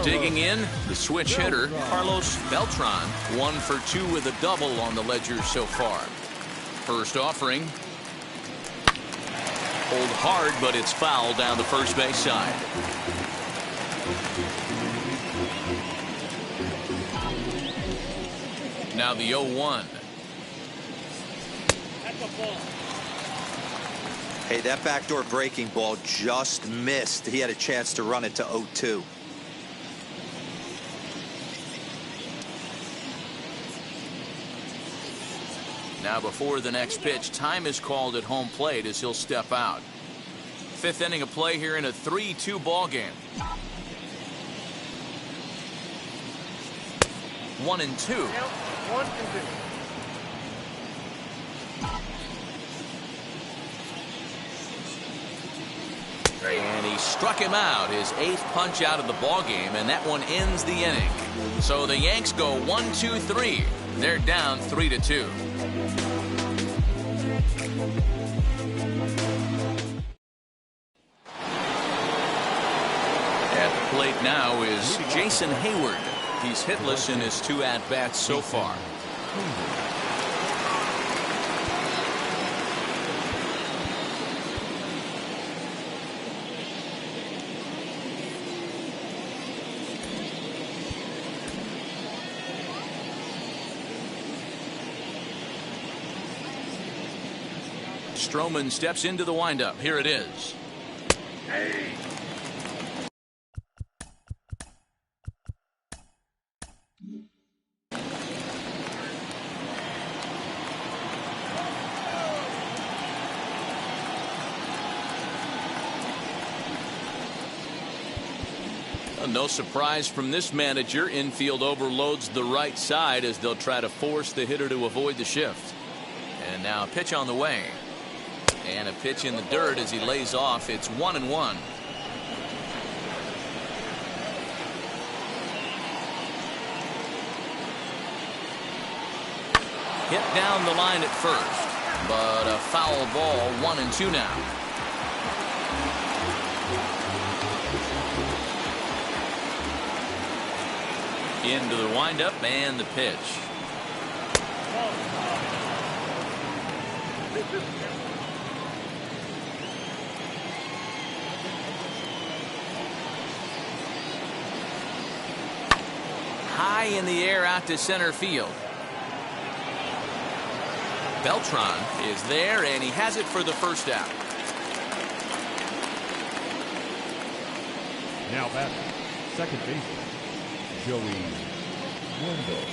Digging in, the switch hitter, Carlos Beltran, 1 for 2 with a double on the ledger so far. First offering. Hold hard, but it's foul down the first base side. Now the 0-1. Hey, that backdoor breaking ball just missed. He had a chance to run it to 0-2. Now before the next pitch, time is called at home plate as he'll step out. 5th inning of play here in a 3-2 ball game. 1-2. And he struck him out, his 8th punch out of the ball game, and that one ends the inning. So the Yanks go 1-2-3. They're down 3-2. At the plate now is Jason Hayward. He's hitless in his 2 at-bats so far. Stroman steps into the windup. Here it is. No surprise from this manager. Infield overloads the right side as they'll try to force the hitter to avoid the shift. And now a pitch on the way. And a pitch in the dirt as he lays off. It's 1-1. Hit down the line at first, but a foul ball. 1-2 now. Into the windup and the pitch. High in the air out to center field. Beltran is there, and he has it for the first out. Now back, second baseman, Joey Wendell.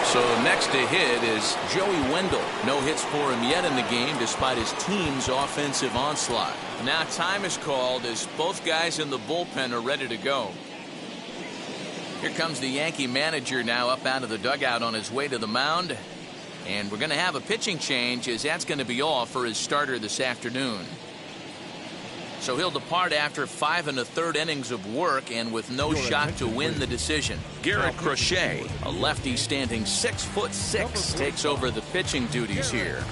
So next to hit is Joey Wendell. No hits for him yet in the game despite his team's offensive onslaught. Now time is called as both guys in the bullpen are ready to go. Here comes the Yankee manager now up out of the dugout on his way to the mound. And we're going to have a pitching change as that's going to be all for his starter this afternoon. So he'll depart after 5 1/3 innings of work and with no shot to win the decision. Garrett Crochet, a lefty standing 6'6", takes over the pitching duties here.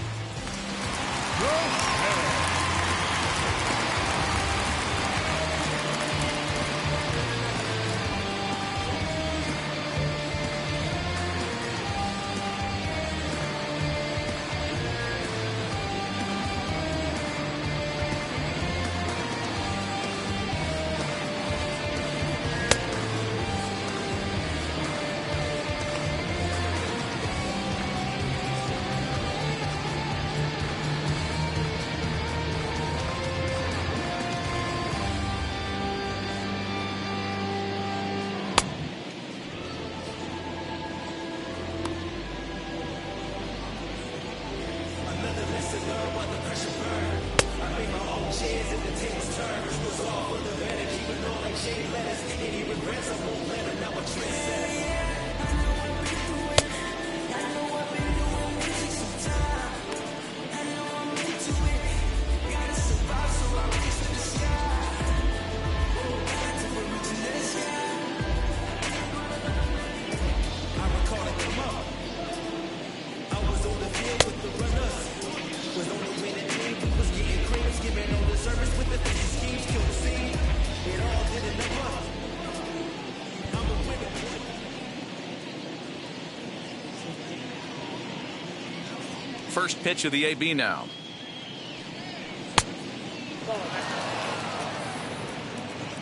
First pitch of the AB now.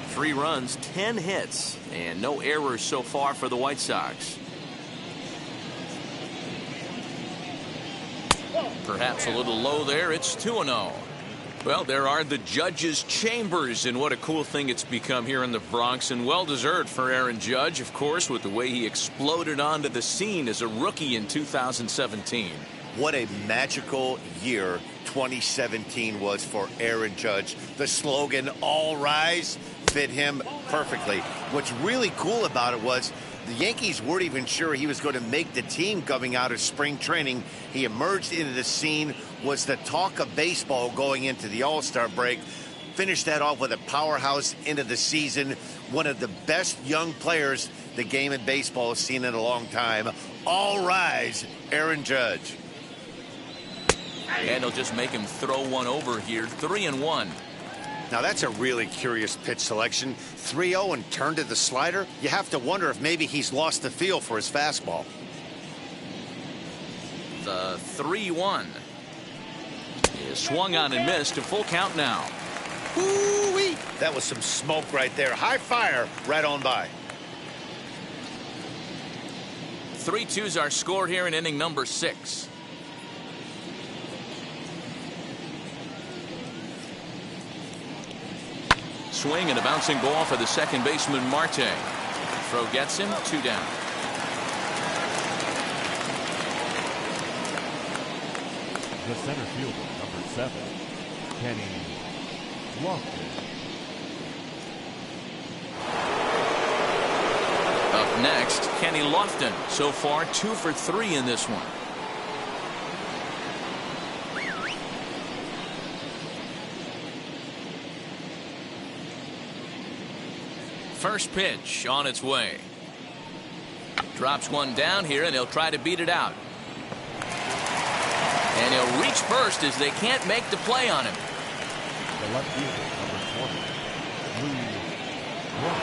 Three runs, 10 hits, and no errors so far for the White Sox. Perhaps a little low there. It's 2-0. Well, there are the judges' chambers, and what a cool thing it's become here in the Bronx, and well-deserved for Aaron Judge, of course, with the way he exploded onto the scene as a rookie in 2017. What a magical year 2017 was for Aaron Judge. The slogan, "All Rise," fit him perfectly. What's really cool about it was the Yankees weren't even sure he was going to make the team coming out of spring training. He emerged into the scene, was the talk of baseball going into the All-Star break, finished that off with a powerhouse into the season. One of the best young players the game of baseball has seen in a long time. All rise, Aaron Judge. And he'll just make him throw one over here. 3-1. Now that's a really curious pitch selection. 3-0 and turned to the slider. You have to wonder if maybe he's lost the feel for his fastball. The 3-1 is swung on and missed. A full count now. Woo-wee! That was some smoke right there. High fire right on by. 3-2's our score here in inning number 6. Swing and a bouncing ball for the second baseman, Marte. Throw gets him, 2 down. The center fielder, number 7, Kenny Lofton. Up next, Kenny Lofton. So far, 2 for 3 in this one. First pitch on its way. Drops one down here, and he'll try to beat it out. And he'll reach first as they can't make the play on him. The left fielder, number 20, Lou Brock.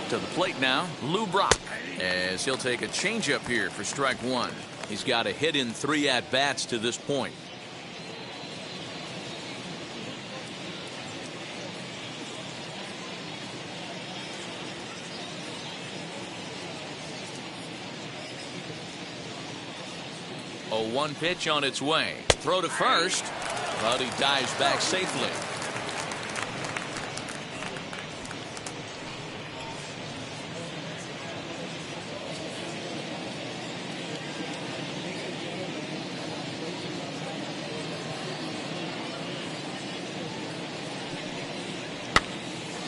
To the plate now, Lou Brock, as he'll take a changeup here for strike 1. He's got a hit in 3 at-bats to this point. A 1 pitch on its way. Throw to first, but he dives back safely.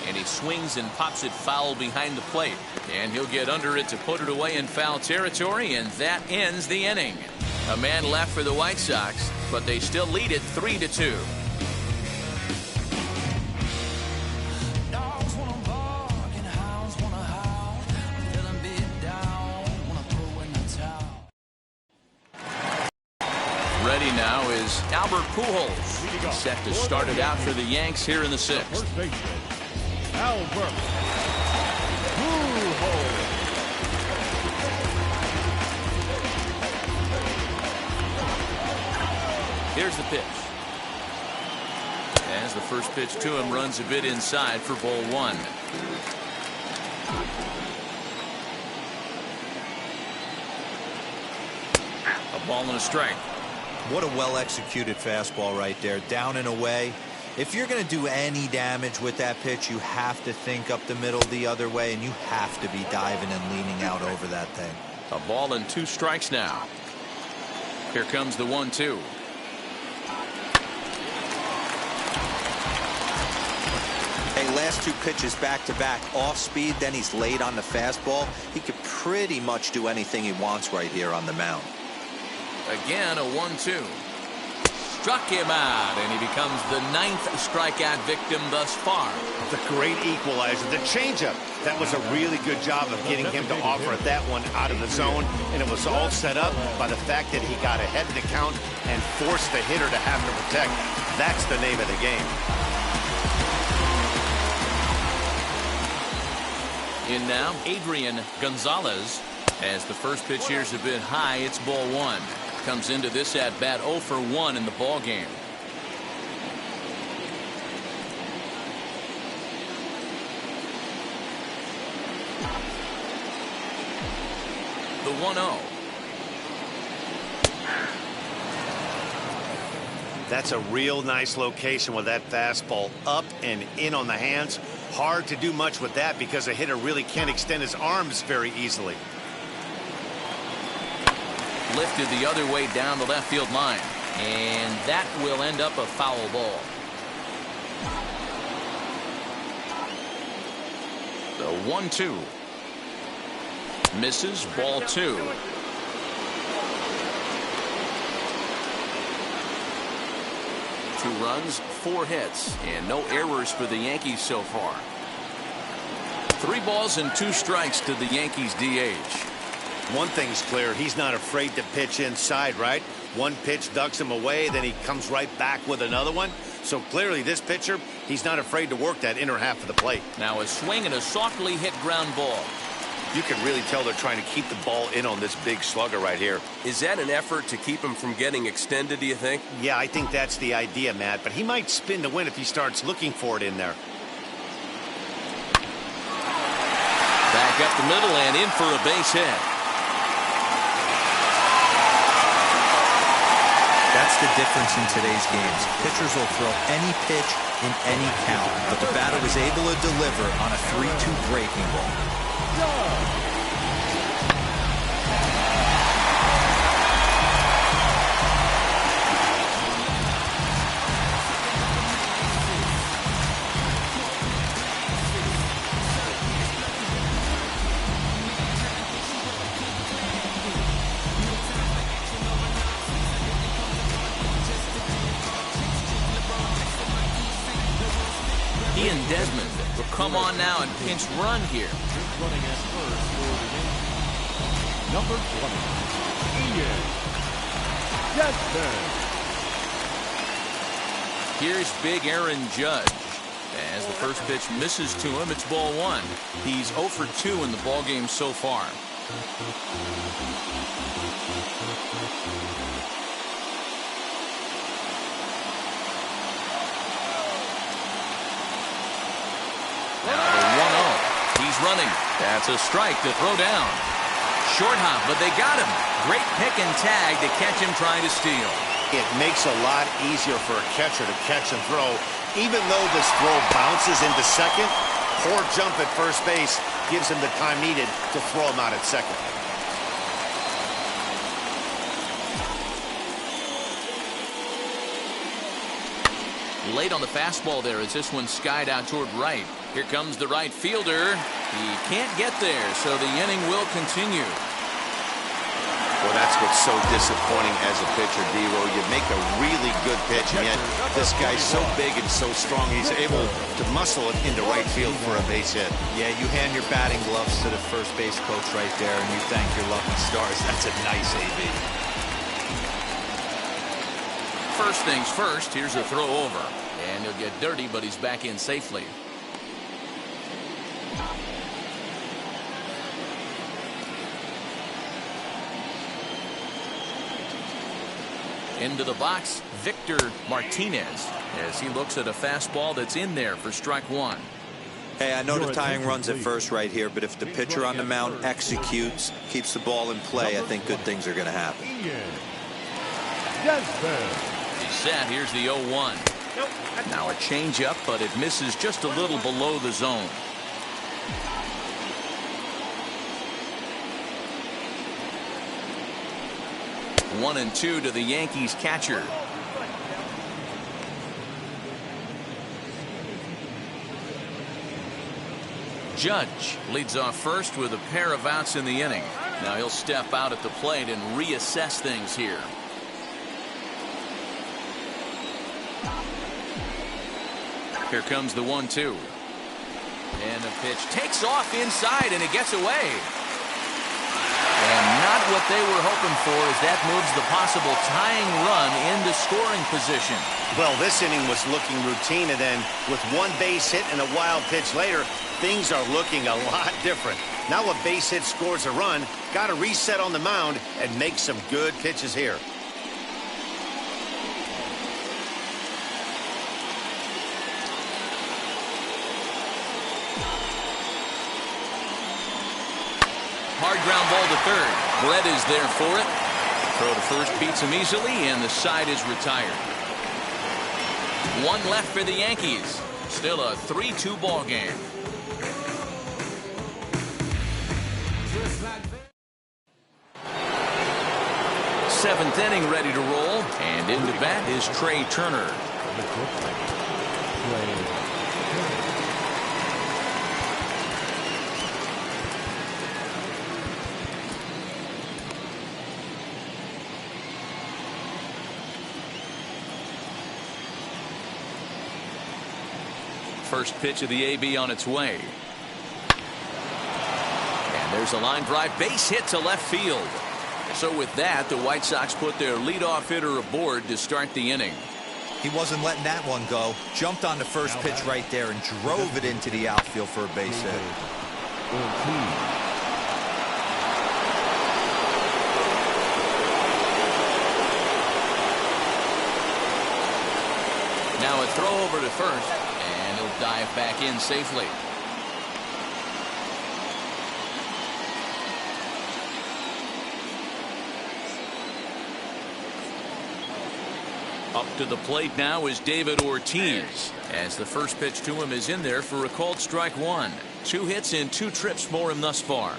And he swings and pops it foul behind the plate. And he'll get under it to put it away in foul territory, and that ends the inning. A man left for the White Sox, but they still lead it 3-2. Ready now is Albert Pujols. He's set to start it out for the Yanks here in the 6th. First baseman, Albert Pujols. Here's the pitch. As the first pitch to him runs a bit inside for ball 1. A ball and a strike. What a well-executed fastball right there, down and away. If you're going to do any damage with that pitch, you have to think up the middle the other way, and you have to be diving and leaning out over that thing. A ball and 2 strikes now. Here comes the 1-2. Hey, last 2 pitches back-to-back, off speed, then he's laid on the fastball. He could pretty much do anything he wants right here on the mound. Again, a 1-2. Struck him out, and he becomes the 9th strikeout victim thus far. The great equalizer, the changeup. That was a really good job of getting him to offer that one out of the zone, and it was all set up by the fact that he got ahead of the count and forced the hitter to have to protect. That's the name of the game. In now, Adrian Gonzalez. As the first pitch here's a bit high, it's ball one. Comes into this at bat 0 for 1 in the ball game. The 1-0. That's a real nice location with that fastball up and in on the hands. Hard to do much with that because a hitter really can't extend his arms very easily. Lifted the other way down the left field line, and that will end up a foul ball. The 1-2 misses, ball 2. Two runs, 4 hits, and no errors for the Yankees so far. 3 balls and 2 strikes to the Yankees DH. One thing's clear, he's not afraid to pitch inside, right? One pitch ducks him away, then he comes right back with another one. So clearly this pitcher, he's not afraid to work that inner half of the plate. Now a swing and a softly hit ground ball. You can really tell they're trying to keep the ball in on this big slugger right here. Is that an effort to keep him from getting extended, do you think? Yeah, I think that's the idea, Matt, but he might spin to win if he starts looking for it in there. Back up the middle and in for a base hit. That's the difference in today's games. Pitchers will throw any pitch in any count, but the batter was able to deliver on a 3-2 breaking ball. He and Desmond will come on now and pinch run here. Running at first for the Yankees. Number 20, Ian Desmond. Here's big Aaron Judge. As the first pitch misses to him, it's ball 1. He's 0 for 2 in the ball game so far. Running. That's a strike to throw down. Short hop, but they got him. Great pick and tag to catch him trying to steal. It makes a lot easier for a catcher to catch and throw. Even though this throw bounces into second, poor jump at first base gives him the time needed to throw him out at second. Late on the fastball there as this one skied out toward right. Here comes the right fielder. He can't get there, so the inning will continue. Well, that's what's so disappointing as a pitcher, D-Row. You make a really good pitch, and yet this guy's so big and so strong, he's able to muscle it into right field for a base hit. Yeah, you hand your batting gloves to the first base coach right there, and you thank your lucky stars. That's a nice AB. First things first, here's a throw over. And he'll get dirty, but he's back in safely. Into the box, Victor Martinez, as he looks at a fastball that's in there for strike 1. Hey, I know the tying run's at first right here, but if the pitcher on the mound executes, keeps the ball in play, I think good things are going to happen. He's set. Here's the 0-1. Now a changeup, but it misses just a little below the zone. One and 2 to the Yankees catcher. Judge leads off first with a pair of outs in the inning. Now he'll step out at the plate and reassess things here. Here comes the 1-2. And the pitch takes off inside, and it gets away. And not what they were hoping for, as that moves the possible tying run into scoring position. Well, this inning was looking routine, and then with one base hit and a wild pitch later, things are looking a lot different. Now a base hit scores a run. Got to reset on the mound and make some good pitches here. Hard ground ball to third. Brett is there for it. Throw to first beats him easily, and the side is retired. One left for the Yankees. Still a 3-2 ball game. Seventh inning ready to roll, and into bat is Trey Turner. First pitch of the AB on its way. And there's a line drive base hit to left field. So with that, the White Sox put their leadoff hitter aboard to start the inning. He wasn't letting that one go. Jumped on the first pitch right there and drove it into the outfield for a base hit. Now a throw over to first, and he'll dive back in safely. Up to the plate now is David Ortiz, as the first pitch to him is in there for a called strike one. 2 hits in 2 trips for him thus far.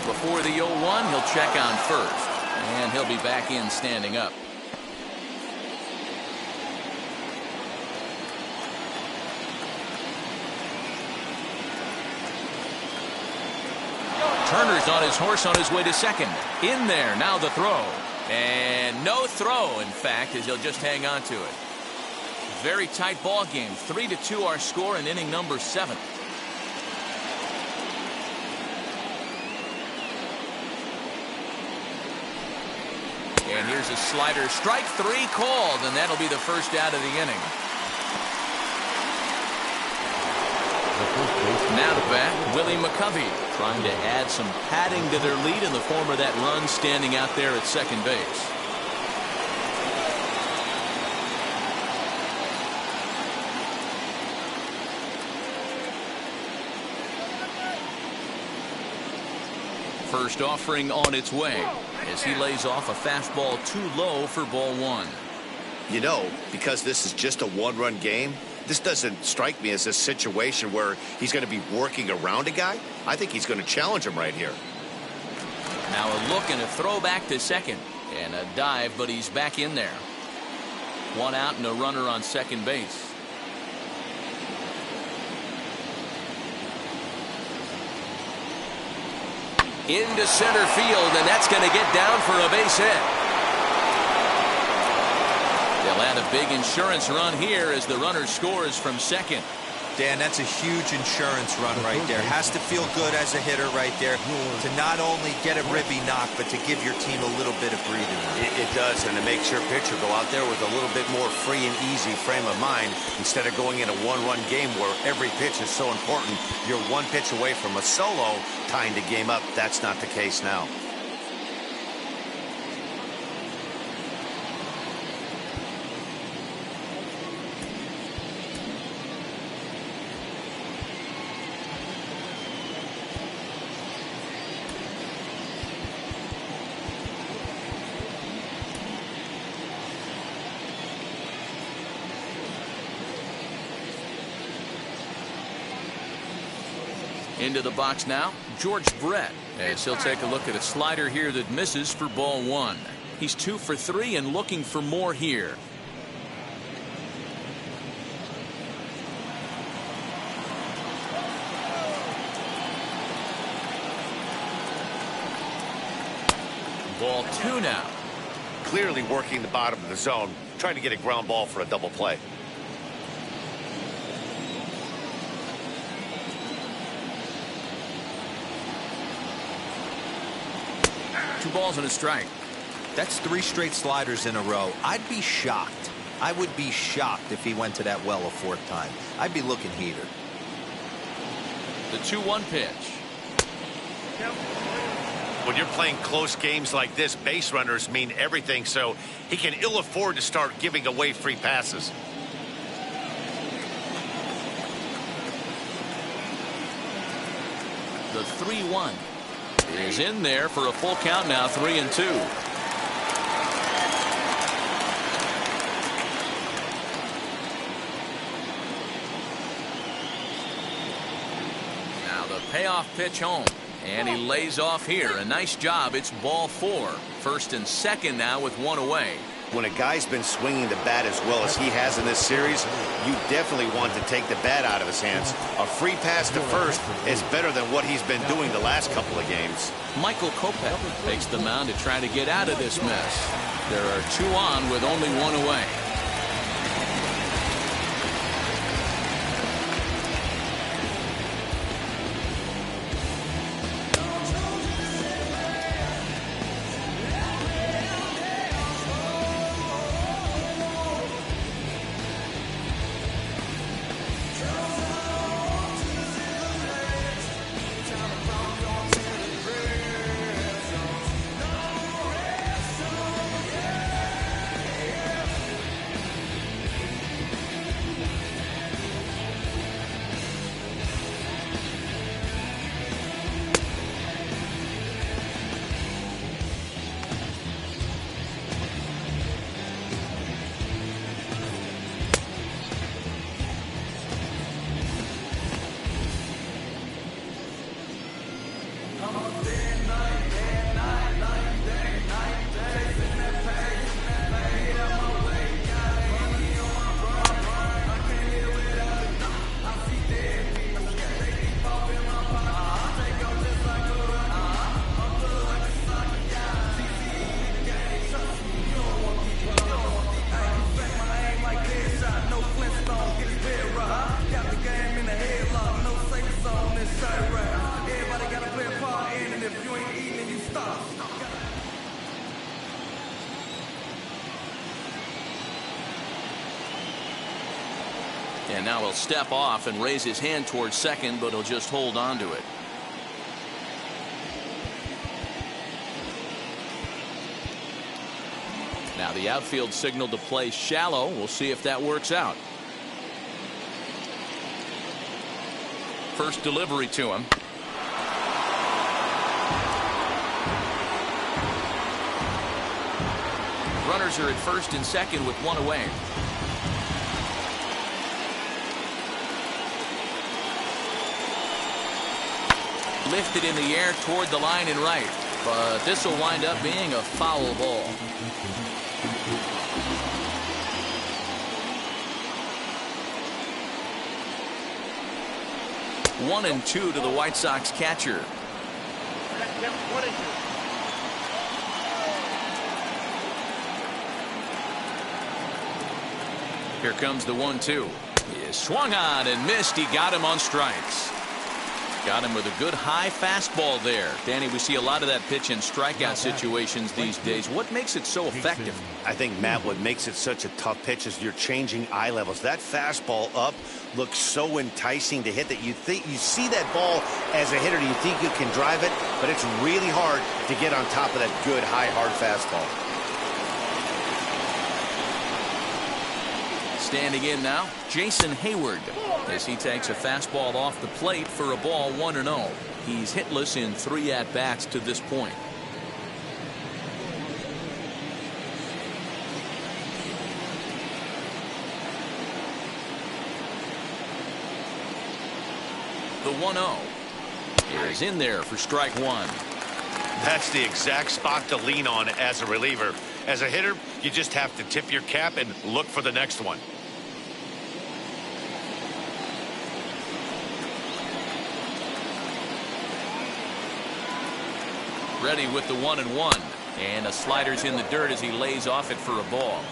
Before the 0-1, he'll check on first, and he'll be back in standing up. Turner's on his horse on his way to second. In there, now the throw. And no throw, in fact, as he'll just hang on to it. Very tight ball game. 3-2 our score in inning number 7. And here's a slider. Strike 3 called, and that'll be the first out of the inning. Now to bat, Willie McCovey, trying to add some padding to their lead in the form of that run standing out there at second base. First offering on its way as he lays off a fastball too low for ball 1. You know, because this is just a one-run game, this doesn't strike me as a situation where he's going to be working around a guy. I think he's going to challenge him right here. Now a look and a throw back to second. And a dive, but he's back in there. 1 out and a runner on second base. Into center field, and that's going to get down for a base hit. They'll add a big insurance run here as the runner scores from second. Dan, that's a huge insurance run right there. Has to feel good as a hitter right there to not only get a ribby knock, but to give your team a little bit of breathing room. It does, and it makes your pitcher go out there with a little bit more free and easy frame of mind instead of going in a one-run game where every pitch is so important. You're 1 pitch away from a solo tying the game up. That's not the case now. Into the box now, George Brett, as he'll take a look at a slider here that misses for ball 1. He's 2 for 3 and looking for more here. Ball 2 now. Clearly working the bottom of the zone, trying to get a ground ball for a double play. 2 balls and a strike. That's 3 straight sliders in a row. I'd be shocked. I would be shocked if he went to that well a 4th time. I'd be looking heater. The 2-1 pitch. When you're playing close games like this, base runners mean everything, so he can ill afford to start giving away free passes. The 3-1 is in there for a full count now, 3-2. Now the payoff pitch home. And he lays off here. A nice job. It's ball 4. 1st and 2nd now with 1 away. When a guy's been swinging the bat as well as he has in this series, you definitely want to take the bat out of his hands. A free pass to first is better than what he's been doing the last couple of games. Michael Kopech takes the mound to try to get out of this mess. There are 2 on with only 1 away. And now he'll step off and raise his hand towards second, but he'll just hold on to it. Now the outfield signal to play shallow. We'll see if that works out. First delivery to him. Runners are at first and second with 1 away. Lifted in the air toward the line and right, but this will wind up being a foul ball. One and 2 to the White Sox catcher. Here comes the 1-2. He is swung on and missed. He got him on strikes. Got him with a good high fastball there. Danny, we see a lot of that pitch in strikeout situations these days. What makes it so effective? I think, Matt, what makes it such a tough pitch is you're changing eye levels. That fastball up looks so enticing to hit that you think you see that ball as a hitter, you think you can drive it, but it's really hard to get on top of that good high hard fastball. Standing in now, Jason Hayward, as he takes a fastball off the plate for a ball 1-0. He's hitless in 3 at-bats to this point. The 1-0 is in there for strike 1. That's the exact spot to lean on as a reliever. As a hitter, you just have to tip your cap and look for the next one. Ready with the 1-1, and a slider's in the dirt as he lays off it for a ball.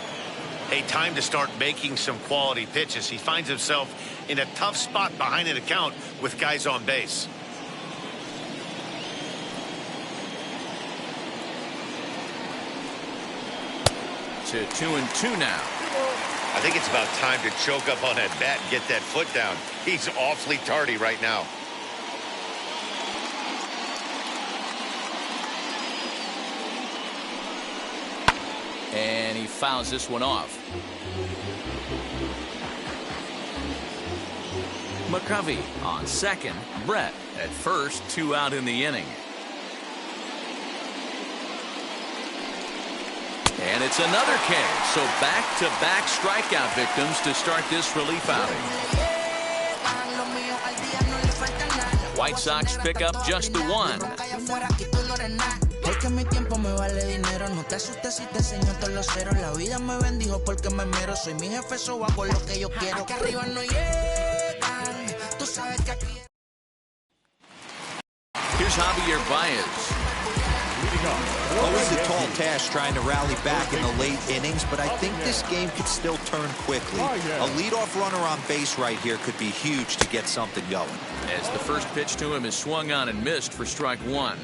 Hey, time to start making some quality pitches. He finds himself in a tough spot behind an account with guys on base. to 2-2 now. I think it's about time to choke up on that bat and get that foot down. He's awfully tardy right now. And he fouls this one off. McCovey on second. Brett at first. 2 out in the inning. And it's another K. So back-to-back strikeout victims to start this relief outing. White Sox pick up just the one. Here's Javier Baez. Always a tall task trying to rally back in the late innings, but I think this game could still turn quickly. A leadoff runner on base right here could be huge to get something going. As the first pitch to him is swung on and missed for strike one.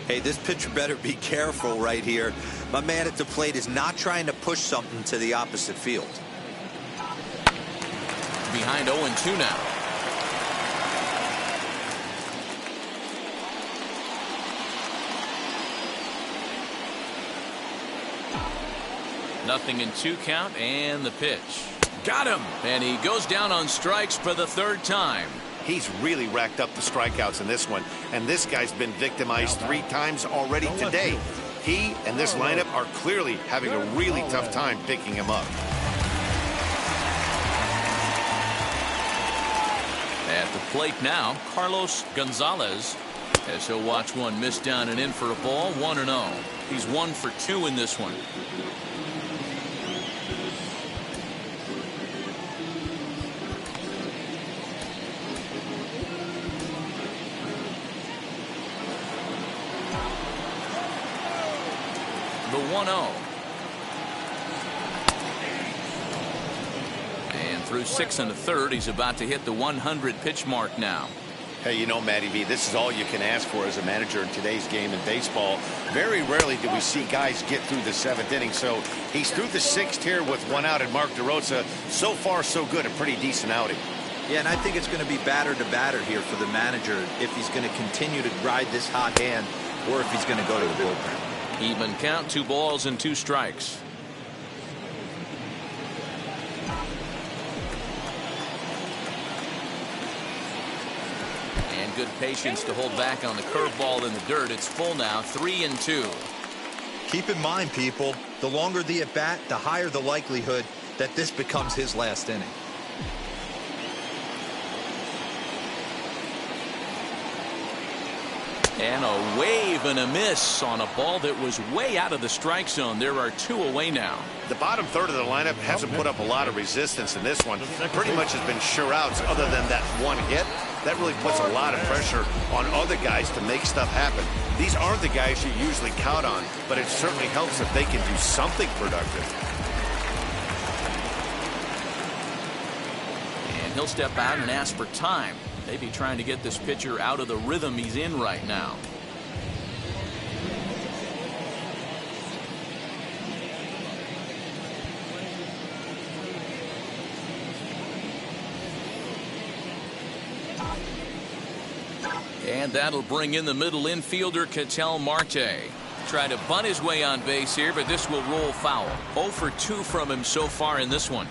Hey, this pitcher better be careful right here. My man at the plate is not trying to push something to the opposite field. Behind 0-2 now. Nothing in 2 count, and the pitch. Got him! And he goes down on strikes for the 3rd time. He's really racked up the strikeouts in this one, and this guy's been victimized 3 times already today. He and this lineup are clearly having a really tough time picking him up. At the plate now, Carlos Gonzalez, as he'll watch one miss down and in for a ball. 1-0. He's 1 for 2 in this one. The 1-0. And through 6 1/3, he's about to hit the 100 pitch mark now. Hey, you know, Matty V, this is all you can ask for as a manager in today's game in baseball. Very rarely do we see guys get through the 7th inning. So he's through the 6th here with 1 out, and Mark DeRosa, so far so good, a pretty decent outing. Yeah, and I think it's going to be batter to batter here for the manager if he's going to continue to ride this hot hand or if he's going to go to the bullpen. Even count, 2 balls and 2 strikes. And good patience to hold back on the curveball in the dirt. It's full now, 3-2. Keep in mind, people, the longer the at bat, the higher the likelihood that this becomes his last inning. And a wave and a miss on a ball that was way out of the strike zone. There are 2 away now. The bottom third of the lineup hasn't put up a lot of resistance in this one. Pretty much has been sure outs other than that 1 hit. That really puts a lot of pressure on other guys to make stuff happen. These aren't the guys you usually count on, but it certainly helps if they can do something productive. And he'll step out and ask for time. Maybe trying to get this pitcher out of the rhythm he's in right now. And that'll bring in the middle infielder, Ketel Marte. Try to bunt his way on base here, but this will roll foul. 0 for 2 from him so far in this one.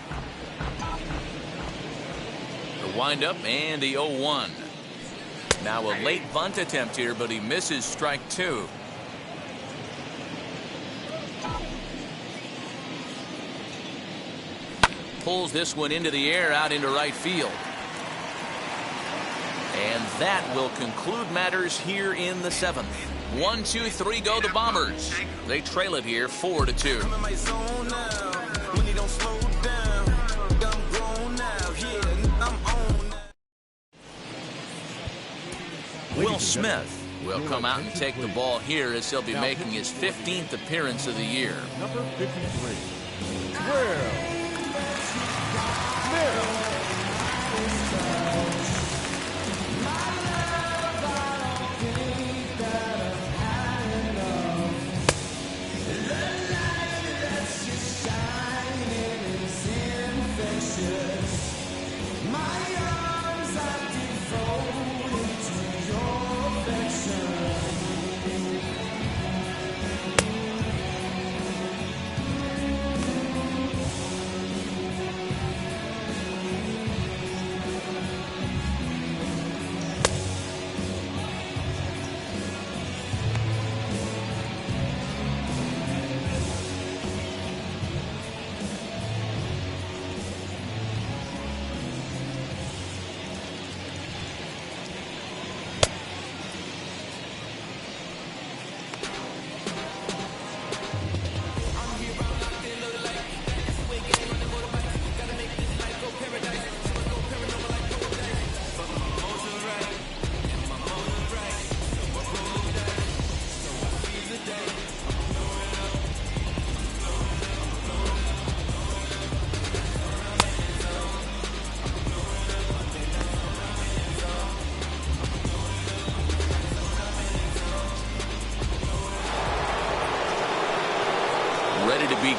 The windup and the 0-1. Now a late bunt attempt here, but he misses strike 2. Pulls this one into the air out into right field. And that will conclude matters here in the 7th. 1, 2, 3 go the Bombers. They trail it here 4-2. Will Smith will come out and take the ball here as he'll be making his 15th appearance of the year. Number 53. Will.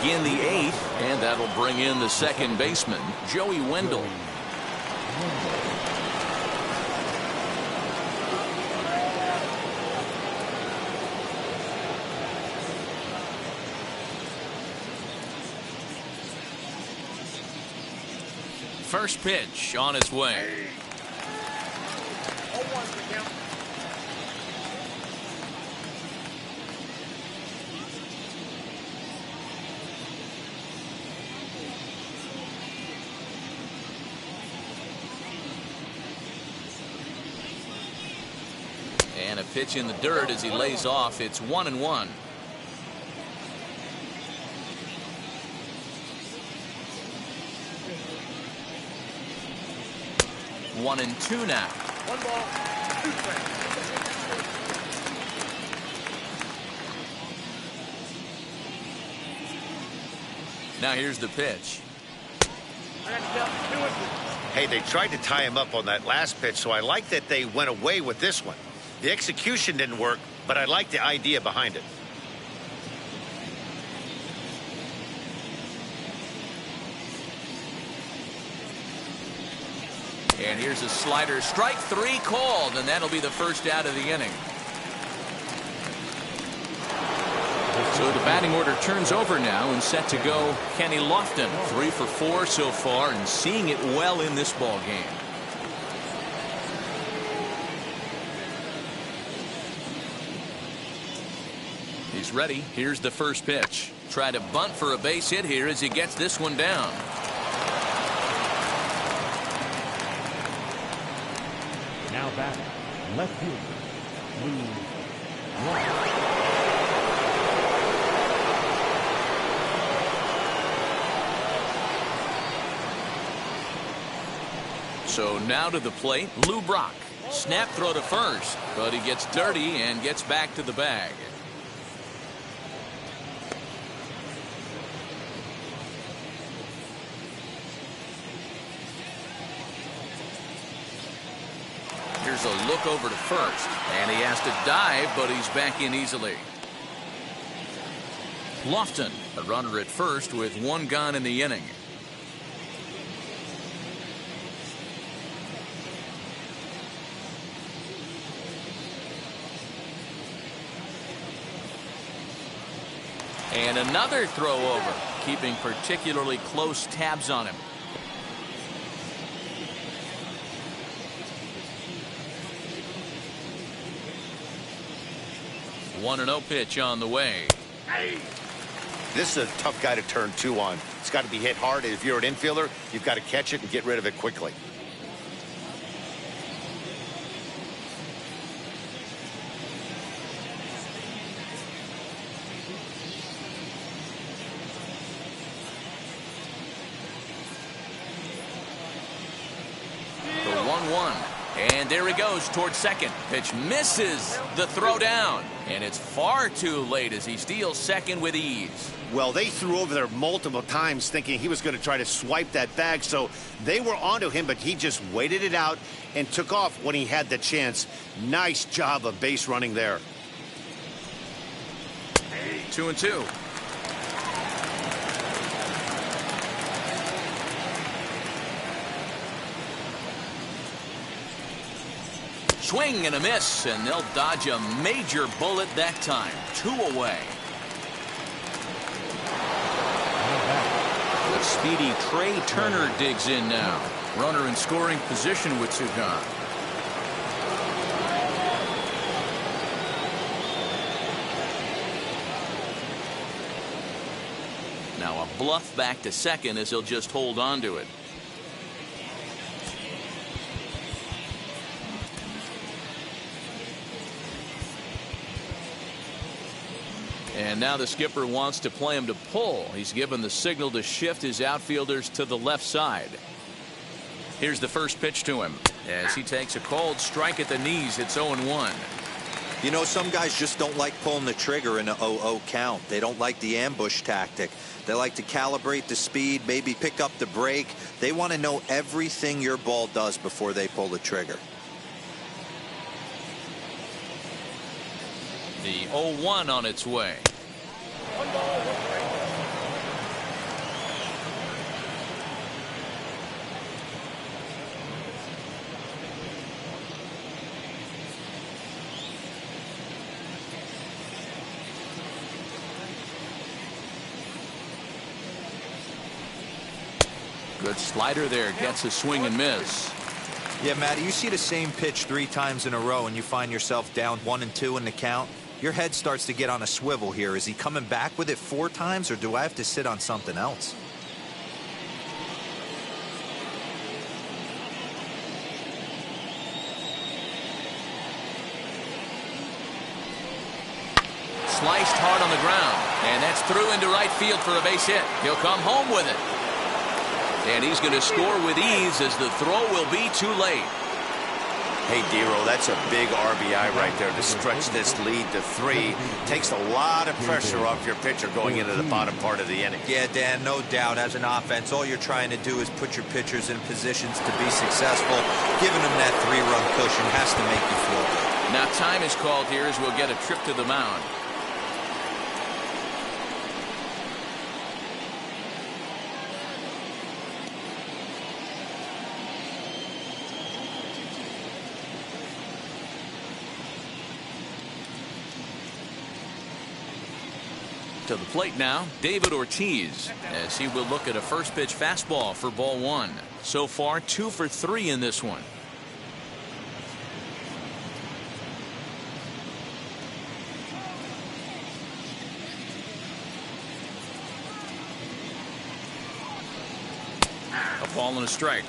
begin the 8th, and that'll bring in the second baseman, Joey Wendell. First pitch on its way. And a pitch in the dirt as he lays off. It's 1-1. One and two now. 1 ball, 2 strikes. Now here's the pitch. Hey, they tried to tie him up on that last pitch, so I like that they went away with this one. The execution didn't work, but I like the idea behind it. And here's a slider. Strike 3 called, and that'll be the first out of the inning. So the batting order turns over now, and set to go Kenny Lofton. 3 for 4 so far, and seeing it well in this ball game. He's ready. Here's the first pitch. Try to bunt for a base hit here as he gets this one down. Now batting, left fielder, Lou Brock. So now to the plate, Lou Brock. Snap throw to first, but he gets dirty and gets back to the bag. Here's a look over to first, and he has to dive, but he's back in easily. Lofton, a runner at first with 1 gone in the inning. And another throw over, keeping particularly close tabs on him. One 1-0 pitch on the way. This is a tough guy to turn 2 on. It's got to be hit hard. If you're an infielder, you've got to catch it and get rid of it quickly. The 1-1. And there he goes towards second. Pitch misses the throw down. And it's far too late as he steals second with ease. Well, they threw over there multiple times thinking he was going to try to swipe that bag, so they were onto him, but he just waited it out and took off when he had the chance. Nice job of base running there. 2-2. Swing and a miss, and they'll dodge a major bullet that time. 2 away. The speedy Trey Turner digs in now. Runner in scoring position with 2 gone. Now a bluff back to second as he'll just hold on to it. And now the skipper wants to play him to pull. He's given the signal to shift his outfielders to the left side. Here's the first pitch to him as he takes a cold strike at the knees. It's 0-1. You know, some guys just don't like pulling the trigger in a 0-0 count. They don't like the ambush tactic. They like to calibrate the speed, maybe pick up the brake. They want to know everything your ball does before they pull the trigger. The 0-1 on its way. Good slider there. Gets a swing and miss. Yeah, Matty, you see the same pitch 3 times in a row and you find yourself down 1-2 in the count. Your head starts to get on a swivel here. Is he coming back with it 4 times, or do I have to sit on something else? Sliced hard on the ground, and that's through into right field for a base hit. He'll come home with it. And he's going to score with ease as the throw will be too late. Hey, Dero, that's a big RBI right there to stretch this lead to 3. Takes a lot of pressure off your pitcher going into the bottom part of the inning. Yeah, Dan, no doubt. As an offense, all you're trying to do is put your pitchers in positions to be successful. Giving them that 3-run cushion has to make you feel good. Now time is called here as we'll get a trip to the mound. To the plate now, David Ortiz, as he will look at a first pitch fastball for ball 1. So far 2 for 3 in this one. A ball and a strike.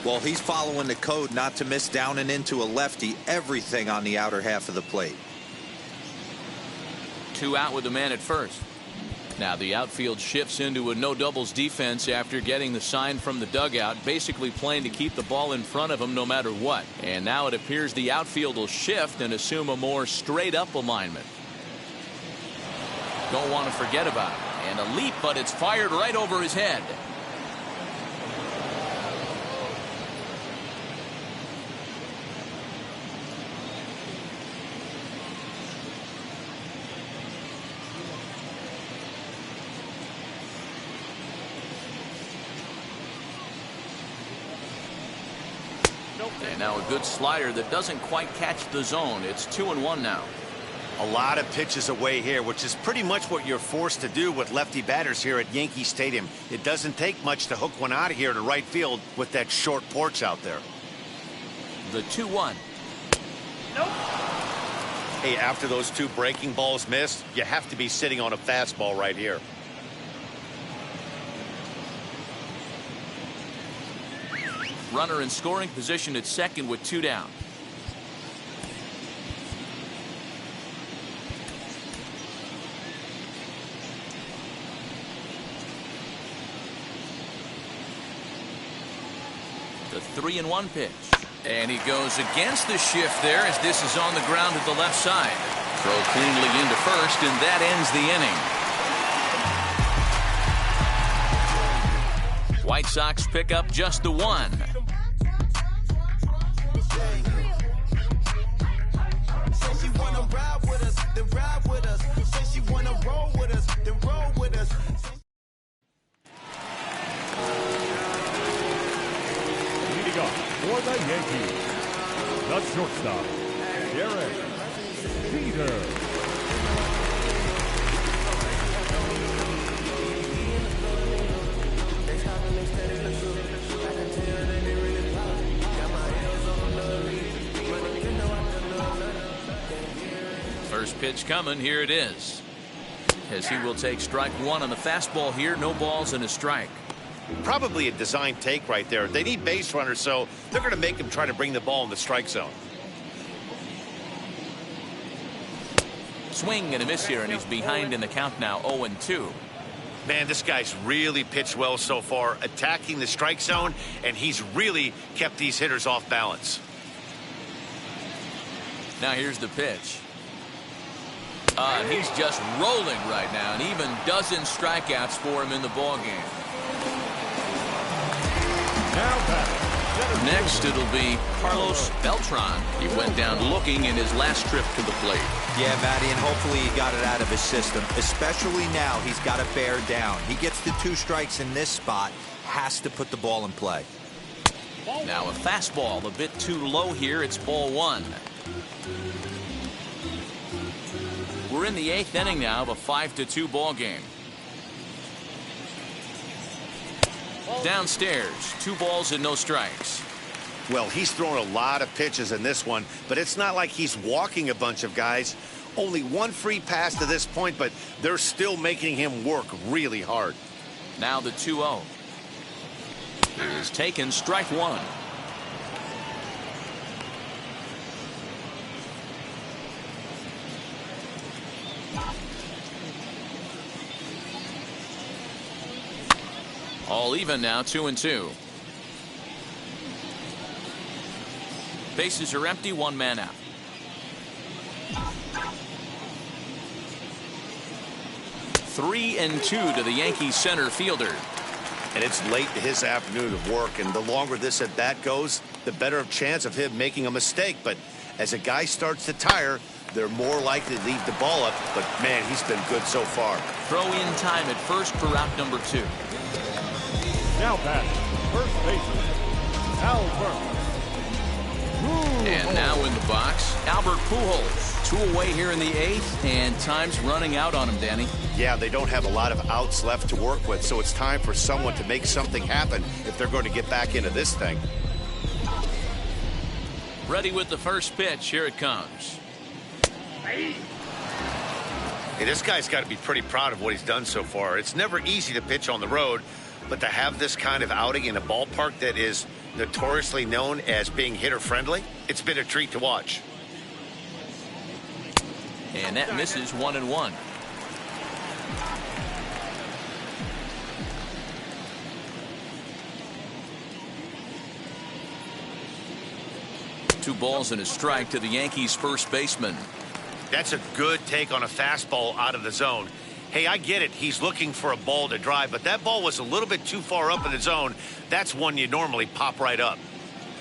Well, he's following the code not to miss down and into a lefty. Everything on the outer half of the plate. 2 out with the man at first. Now the outfield shifts into a no doubles defense after getting the sign from the dugout, basically playing to keep the ball in front of him no matter what. And now it appears the outfield will shift and assume a more straight up alignment. Don't want to forget about it. And a leap, but it's fired right over his head. And now a good slider that doesn't quite catch the zone. It's 2-1 now. A lot of pitches away here, which is pretty much what you're forced to do with lefty batters here at Yankee Stadium. It doesn't take much to hook one out of here to right field with that short porch out there. The 2-1. Nope. Hey, after those 2 breaking balls missed, you have to be sitting on a fastball right here. Runner in scoring position at second with 2 down. The 3-1 pitch. And he goes against the shift there as this is on the ground at the left side. Throw cleanly into first, and that ends the inning. White Sox pick up just the 1. Leading up for the Yankees, the shortstop, Derek Jeter. First pitch coming. Here it is. As he will take strike 1 on the fastball here. No balls and a strike. Probably a design take right there. They need base runners, so they're going to make him try to bring the ball in the strike zone. Swing and a miss here, and he's behind in the count now, 0-2. Man, this guy's really pitched well so far, attacking the strike zone, and he's really kept these hitters off balance. Now here's the pitch. And he's just rolling right now, and even dozen strikeouts for him in the ball game. Next, it'll be Carlos Beltran. He went down looking in his last trip to the plate. Yeah, Matty, and hopefully he got it out of his system. Especially now, he's got to bear down. He gets the 2 strikes in this spot, has to put the ball in play. Now a fastball a bit too low here. It's ball 1. We're in the 8th inning now of a 5-2 ball game. Downstairs, 2 balls and no strikes. Well, he's thrown a lot of pitches in this one, but it's not like he's walking a bunch of guys. Only 1 free pass to this point, but they're still making him work really hard. Now the 2-0 is taken, strike 1. All even now, 2-2. Bases are empty, 1 man out. Three and 2 to the Yankees center fielder. And it's late in his afternoon of work, and the longer this at bat goes, the better of chance of him making a mistake. But as a guy starts to tire, they're more likely to leave the ball up. But man, he's been good so far. Throw in time at first for out number 2. Now batting, first baseman, Albert. And now in the box, Albert Pujols. 2 away here in the 8th, and time's running out on him, Danny. Yeah, they don't have a lot of outs left to work with, so it's time for someone to make something happen if they're going to get back into this thing. Ready with the first pitch. Here it comes. Hey, this guy's got to be pretty proud of what he's done so far. It's never easy to pitch on the road, but to have this kind of outing in a ballpark that is notoriously known as being hitter-friendly, it's been a treat to watch. And that misses, 1-1. Two balls and a strike to the Yankees first baseman. That's a good take on a fastball out of the zone. Hey, I get it. He's looking for a ball to drive, but that ball was a little bit too far up in the zone. That's one you normally pop right up.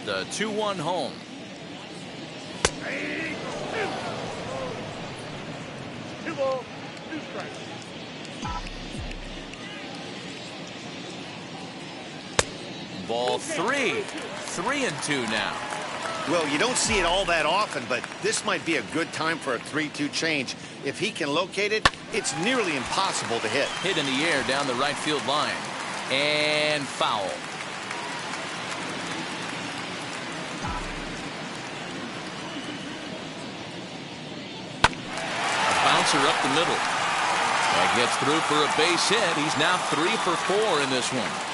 The 2-1 home. Ball 3. 3-2 now. Well, you don't see it all that often, but this might be a good time for a 3-2 change. If he can locate it, it's nearly impossible to hit. Hit in the air down the right field line. And foul. A bouncer up the middle. That gets through for a base hit. He's now 3 for 4 in this one.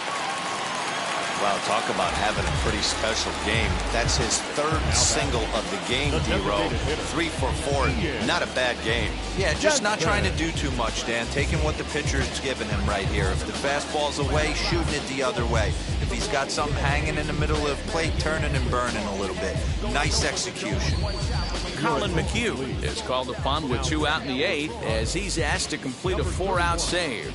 Wow, talk about having a pretty special game. That's his 3rd single of the game, D-Row. 3 for 4. Not a bad game. Yeah, just not trying to do too much, Dan. Taking what the pitcher's giving him right here. If the fastball's away, shooting it the other way. If he's got something hanging in the middle of the plate, turning and burning a little bit. Nice execution. Colin McHugh is called upon with 2 out in the 8th as he's asked to complete a 4-out save.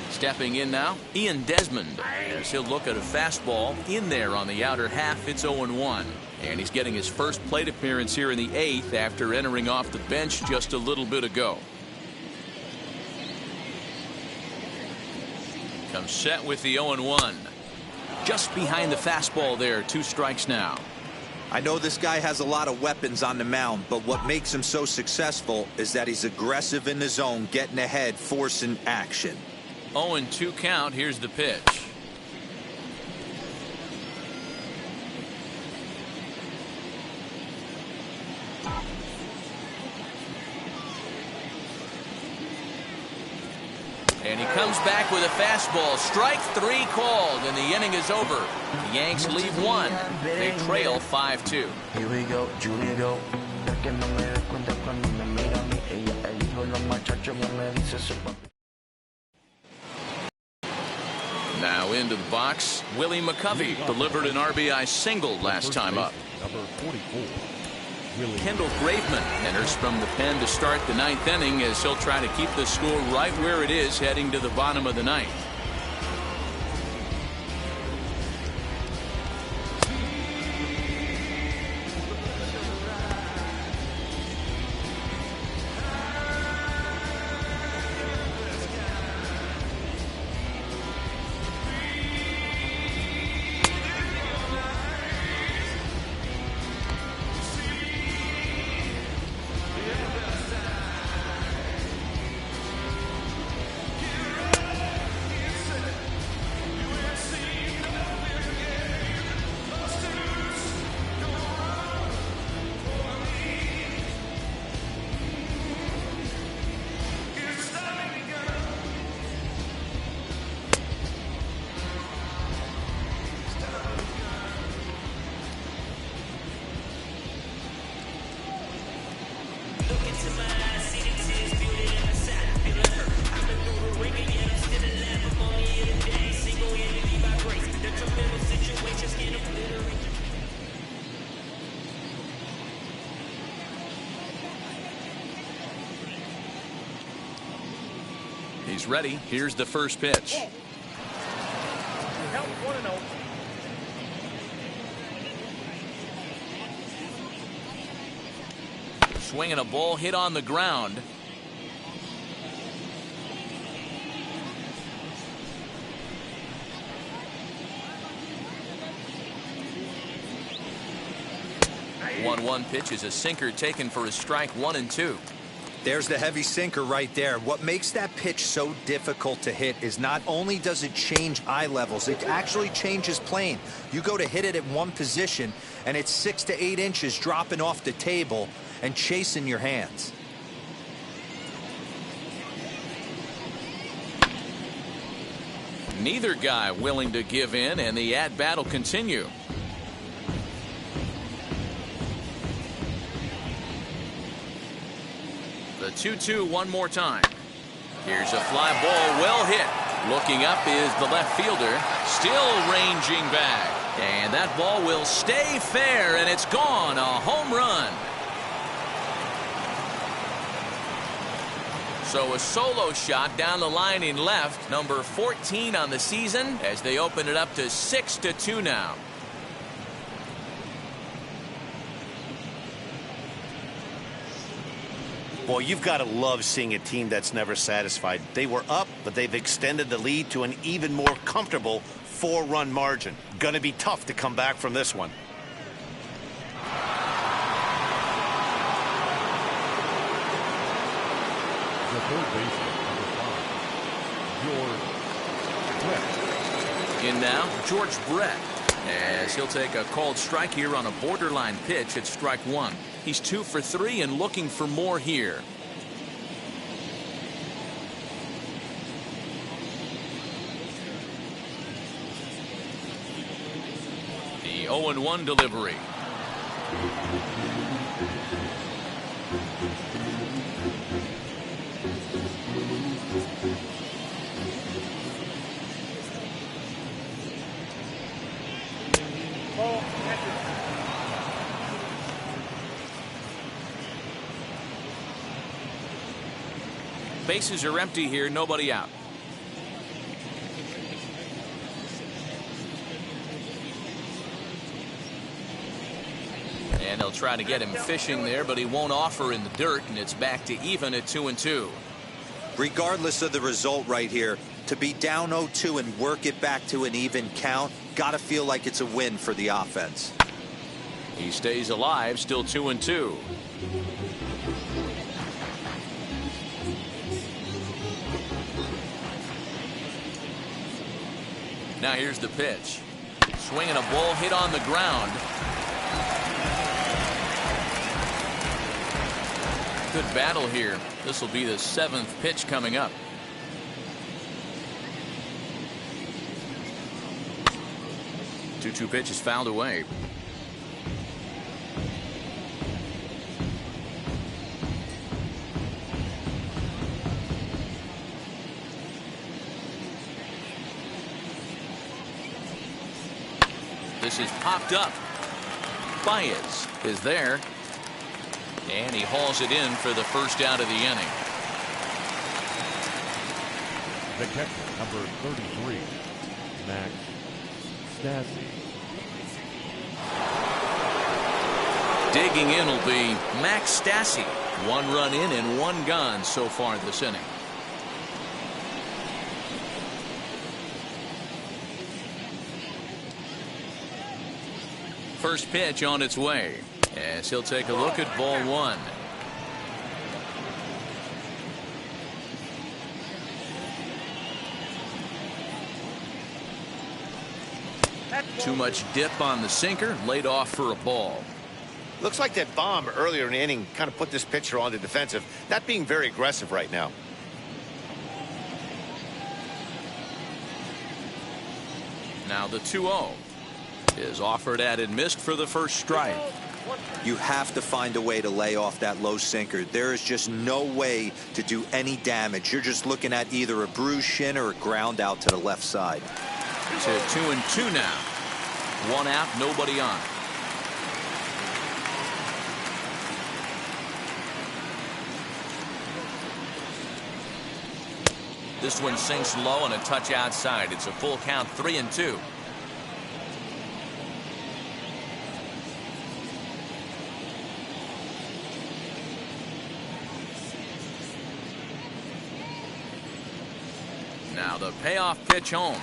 Stepping in now, Ian Desmond, as he'll look at a fastball in there on the outer half. It's 0-1. And he's getting his first plate appearance here in the 8th after entering off the bench just a little bit ago. Comes set with the 0-1. Just behind the fastball there, 2 strikes now. I know this guy has a lot of weapons on the mound, but what makes him so successful is that he's aggressive in the zone, getting ahead, forcing action. 0-2 count. Here's the pitch. And he comes back with a fastball. Strike 3 called, and the inning is over. The Yanks lead 1. They trail 5-2. Here we go, Julio. Now into the box, Willie McCovey delivered an RBI single last time up. Number 44. Kendall Graveman enters from the pen to start the 9th inning as he'll try to keep the score right where it is heading to the bottom of the 9th. He's ready. Here's the first pitch. Help 1-0. Swinging a ball hit on the ground. One pitch is a sinker taken for a strike 1-2. There's the heavy sinker right there. What makes that pitch so difficult to hit is not only does it change eye levels, it actually changes plane. You go to hit it at one position, and it's 6 to 8 inches dropping off the table and chasing your hands. Neither guy willing to give in, and the at-bat will continue. The 2-2 one more time. Here's a fly ball, well hit. Looking up is the left fielder, still ranging back. And that ball will stay fair, and it's gone. A home run. So a solo shot down the line in left, number 14 on the season, as they open it up to 6-2 now. Boy, you've got to love seeing a team that's never satisfied. They were up, but they've extended the lead to an even more comfortable 4-run margin. Gonna be tough to come back from this one. The third baseman, number 5, George Brett. In now, George Brett, as he'll take a called strike here on a borderline pitch at strike 1. He's 2 for 3 and looking for more here. The 0-1 delivery. Ball catcher. Bases are empty here, nobody out. And they'll try to get him fishing there, but he won't offer in the dirt, and it's back to even at 2-2. Regardless of the result right here, to be down 0-2 and work it back to an even count, gotta feel like it's a win for the offense. He stays alive, still 2-2. Now here's the pitch. Swinging a ball hit on the ground. Good battle here. This will be the 7th pitch coming up. Two pitch is fouled away. This is popped up. Baez is there. And he hauls it in for the first out of the inning. The catcher, number 33, Max Stassi. Digging in will be Max Stassi. 1 run in and 1 gone so far this inning. First pitch on its way, as he'll take a look at ball 1. Too much dip on the sinker, laid off for a ball. Looks like that bomb earlier in the inning kind of put this pitcher on the defensive, not being very aggressive right now. Now the 2-0 is offered at and missed for the first strike. You have to find a way to lay off that low sinker. There is just no way to do any damage. You're just looking at either a bruised shin or a ground out to the left side. To 2-2 now. One out, nobody on. This one sinks low and a touch outside. It's a full count, 3-2. Now the payoff pitch home.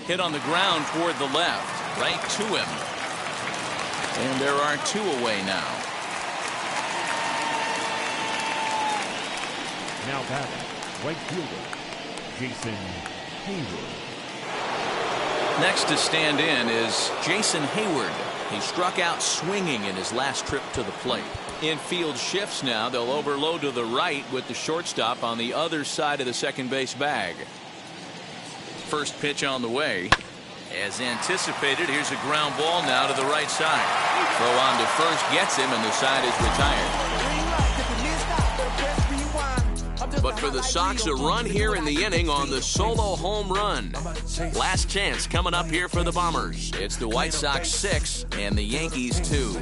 Hit on the ground toward the left, right to him. And there are two away now. Now batting, right fielder, Jason Hayward. Next to stand in is Jason Hayward. He struck out swinging in his last trip to the plate. Infield shifts now. They'll overload to the right with the shortstop on the other side of the second base bag. First pitch on the way. As anticipated, here's a ground ball now to the right side. Throw on to first gets him, and the side is retired. But for the Sox, a run here in the inning on the solo home run. Last chance coming up here for the Bombers. It's the White Sox 6 and the Yankees 2.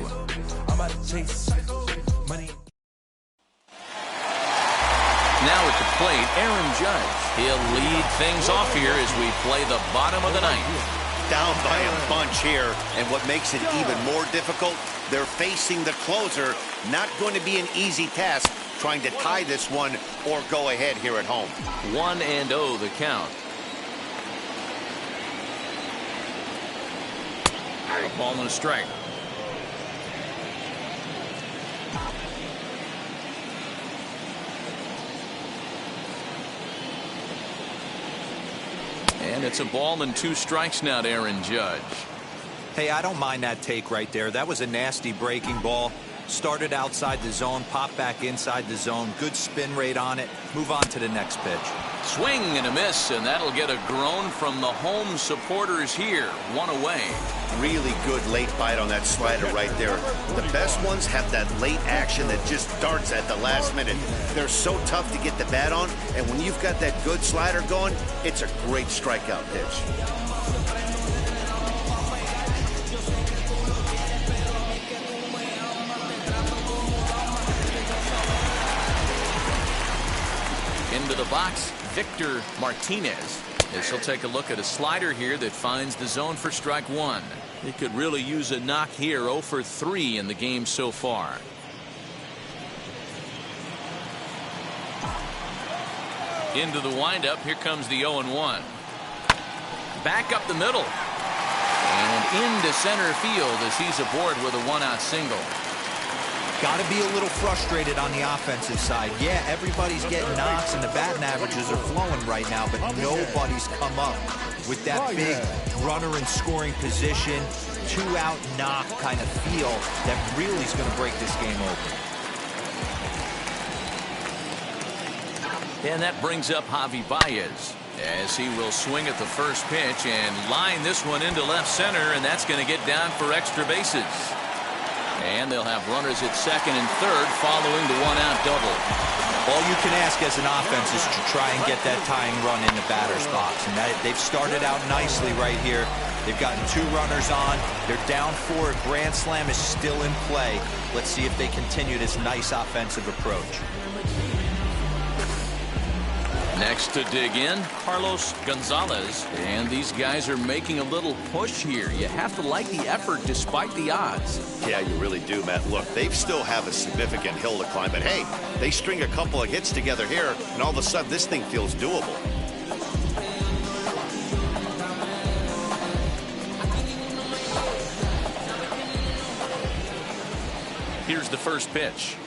Now at the plate, Aaron Judge. He'll lead things off here as we play the bottom of the ninth. Down by a bunch here, and what makes it even more difficult, they're facing the closer. Not going to be an easy task trying to tie this one or go ahead here at home. 1-0 the count. A ball and a strike. And it's a ball and 2 strikes now to Aaron Judge. Hey, I don't mind that take right there. That was a nasty breaking ball. Started outside the zone, popped back inside the zone. Good spin rate on it. Move on to the next pitch. Swing and a miss, and that'll get a groan from the home supporters here. One away. Really good late bite on that slider right there. The best ones have that late action that just darts at the last minute. They're so tough to get the bat on, and when you've got that good slider going, it's a great strikeout pitch. Into the box, Victor Martinez. As he'll take a look at a slider here that finds the zone for strike one. He could really use a knock here. 0 for 3 in the game so far. Into the windup. Here comes the 0-1. Back up the middle. And into center field as he's aboard with a 1-out single. Got to be a little frustrated on the offensive side. Yeah, everybody's getting knocks and the batting averages are flowing right now, but nobody's come up with that big runner in scoring position, 2-out knock kind of feel that really is going to break this game open. And that brings up Javi Baez as he will swing at the first pitch and line this one into left center, and that's going to get down for extra bases. And they'll have runners at second and third following the 1-out double. All you can ask as an offense is to try and get that tying run in the batter's box. And they've started out nicely right here. They've gotten 2 runners on. They're down 4. A grand slam is still in play. Let's see if they continue this nice offensive approach. Next to dig in, Carlos Gonzalez. And these guys are making a little push here. You have to like the effort despite the odds. Yeah, you really do, Matt. Look, they still have a significant hill to climb, but hey, they string a couple of hits together here, and all of a sudden this thing feels doable. Here's the first pitch.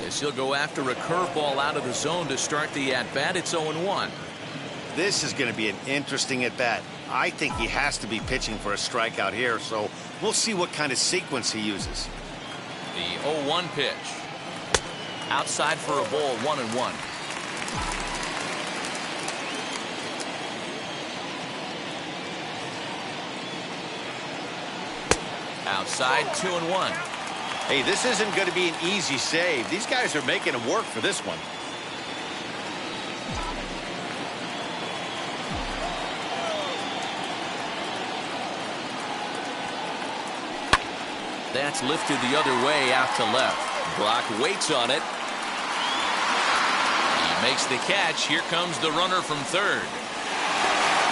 As he'll go after a curveball out of the zone to start the at-bat. It's 0-1. This is going to be an interesting at-bat. I think he has to be pitching for a strikeout here, so we'll see what kind of sequence he uses. The 0-1 pitch. Outside for a ball, 1-1. Outside, 2-1. Hey, this isn't going to be an easy save. These guys are making him work for this one. That's lifted the other way out to left. Brock waits on it. He makes the catch. Here comes the runner from third.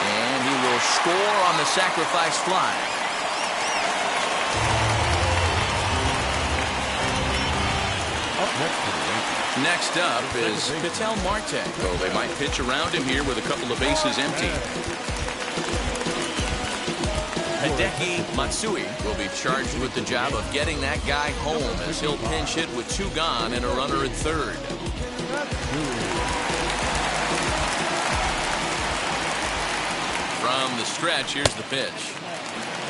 And he will score on the sacrifice fly. Next up is Ketel Marte. Though they might pitch around him here with a couple of bases empty. Hideki Matsui will be charged with the job of getting that guy home as he'll pinch hit with 2 gone and a runner at third. From the stretch, here's the pitch.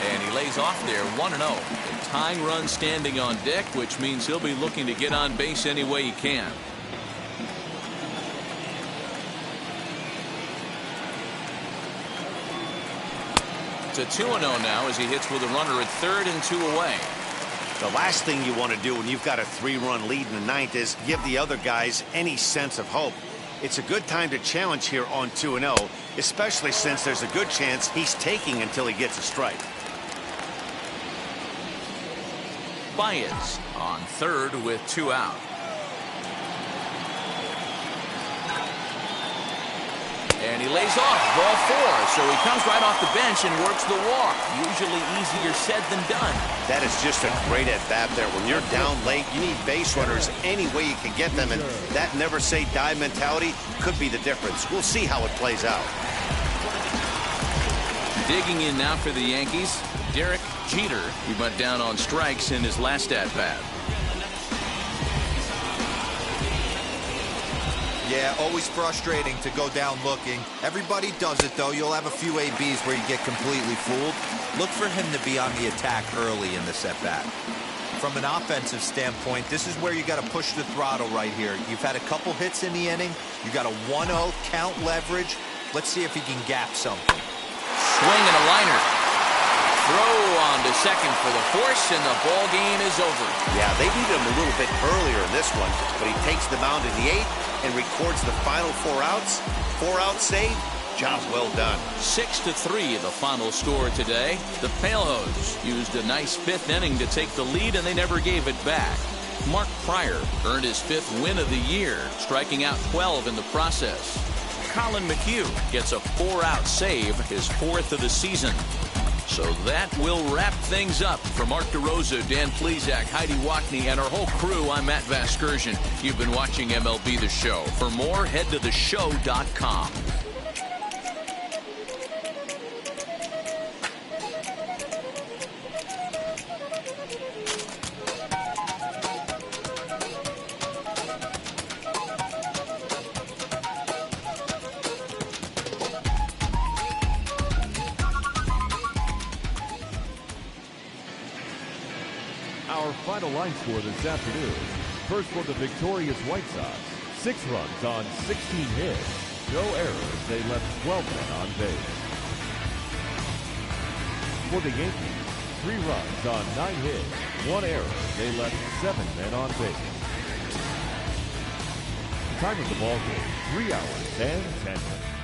And he lays off there, 1-0. A tying run standing on deck, which means he'll be looking to get on base any way he can. It's a 2-0 now as he hits with a runner at third and 2 away. The last thing you want to do when you've got a 3-run lead in the ninth is give the other guys any sense of hope. It's a good time to challenge here on 2-0, especially since there's a good chance he's taking until he gets a strike. Baez on third with 2 out. And he lays off, ball 4, so he comes right off the bench and works the walk. Usually easier said than done. That is just a great at-bat there. When you're down late, you need base runners any way you can get them, and that never say die mentality could be the difference. We'll see how it plays out. Digging in now for the Yankees, Derek Jeter. He went down on strikes in his last at-bat. Yeah, always frustrating to go down looking. Everybody does it, though. You'll have a few ABs where you get completely fooled. Look for him to be on the attack early in the at-bat. From an offensive standpoint, this is where you got to push the throttle right here. You've had a couple hits in the inning. You got a 1-0 count leverage. Let's see if he can gap something. Swing and a liner. Throw on to second for the force, and the ball game is over. Yeah, they needed him a little bit earlier in this one, but he takes the mound in the 8th and records the final 4 outs. 4-out save. Job well done. 6-3 the final score today. The Palehose used a nice 5th inning to take the lead, and they never gave it back. Mark Pryor earned his 5th win of the year, striking out 12 in the process. Colin McHugh gets a 4-out save, his 4th of the season. So that will wrap things up. For Mark DeRosa, Dan Plesac, Heidi Watney, and our whole crew, I'm Matt Vasgersian. You've been watching MLB The Show. For more, head to theshow.com. Our final line score this afternoon. First for the victorious White Sox. 6 runs on 16 hits. No errors. They left 12 men on base. For the Yankees, 3 runs on 9 hits. 1 error. They left 7 men on base. Time of the ball game, 3 hours and 10 minutes.